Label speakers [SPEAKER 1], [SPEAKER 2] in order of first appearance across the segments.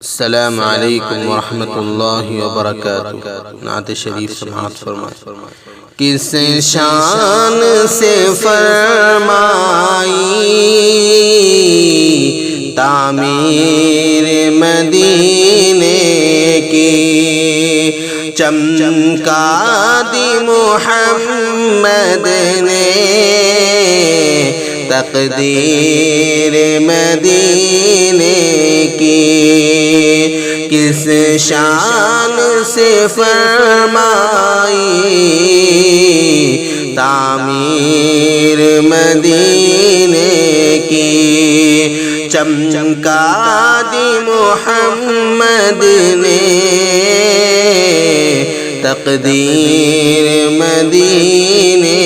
[SPEAKER 1] السلام علیکم ورحمۃ اللہ وبرکاتہ۔ نعت شریف سماعت فرمائیں۔ کس شان سے فرمائی تعمیر مدینے کی، چمکا دی محمد نے تقدیر مدینے کی۔ کس شان سے فرمائی تعمیر مدینے کی، چمکا دی محمد نے تقدیر مدینے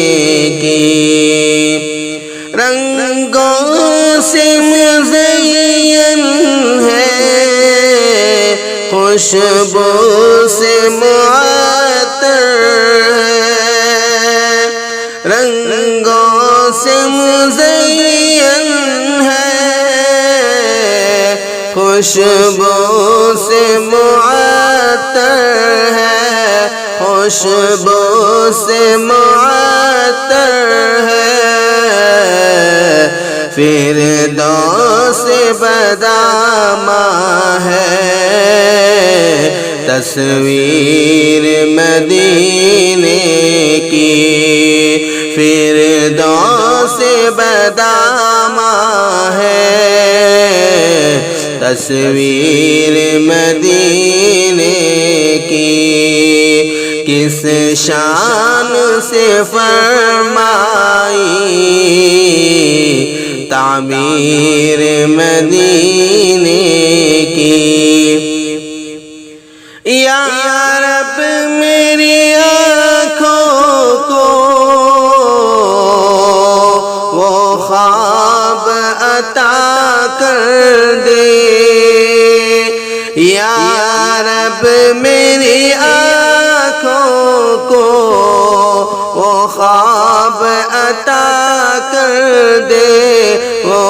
[SPEAKER 1] کی۔ رنگوں سے مزین ہے، خوشبو سے معطر ہے، رنگوں سے مزین ہے، خوشبو سے معطر ہے، خوشبو سے معطر ہے، فردوس بدامہ ہے، تصویر مدینے کی۔ فردوس بدامہ ہے، تصویر مدینے کی۔ کس شان سے فرمائی تعمیر مدینے کی۔ یا رب میری آنکھوں کو وہ خواب عطا کر دے، یا رب میری آنکھوں کو وہ خواب عطا کر دے، وہ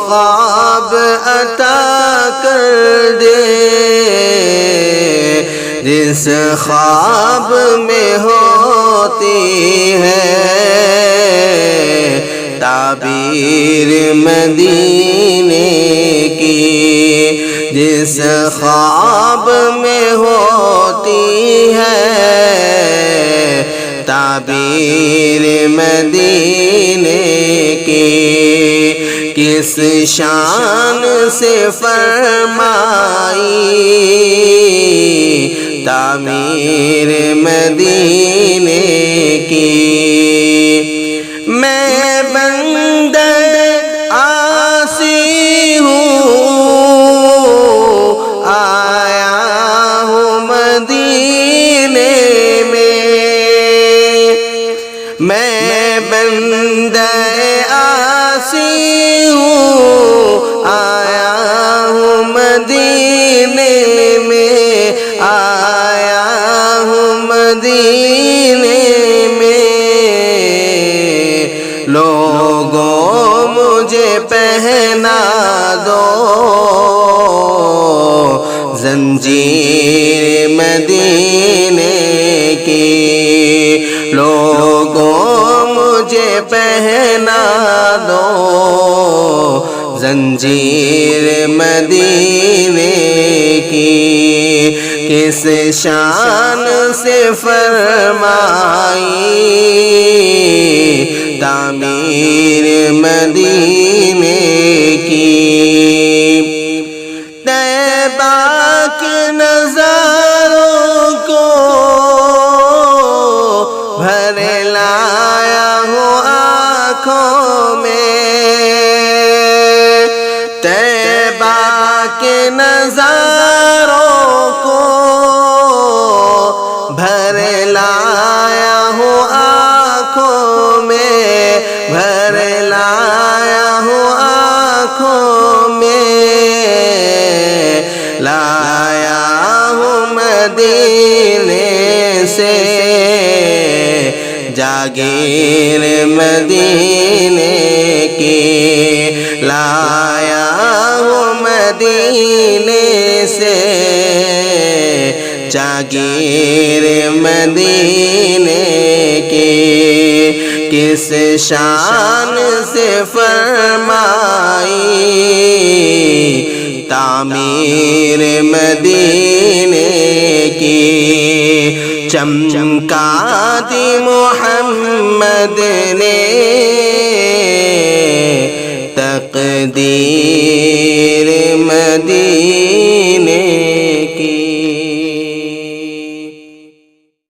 [SPEAKER 1] خواب عطا کر دے، جس خواب میں ہوتی ہے تعبیر مدینے کی، جس خواب میں ہوتی ہے تعبیر مدینے کی۔ کس شان سے فرمائی تعمیر مدینے کی۔ میں بندہ عاصی ہوں، آیا ہوں مدینے میں، میں بندہ عاصی ہوں، آیا ہوں مدینے میں، آیا ہوں مدینے میں۔ لوگوں مجھے پہنا دو زنجیر مدینے کی، لوگوں مجھے پہنا دو زنجیر مدینے کی۔ کس شان سے فرمائی تعمیر مدینے کی۔ طیبہ کے نظاروں کو بھر لایا ہوں آنکھوں میں، طیبہ کے نظاروں کو بھر لایا ہوں آنکھوں میں، بھر لایا ہوں آنکھوں میں، لایا ہوں مدینے سے جاگیر مدینے کی، لایا ہوں مدینے سے جاگیر مدینے کی کس شان سے فرمائی تعمیر مدینے کی چمکا دی محمد نے تقدیر مدینے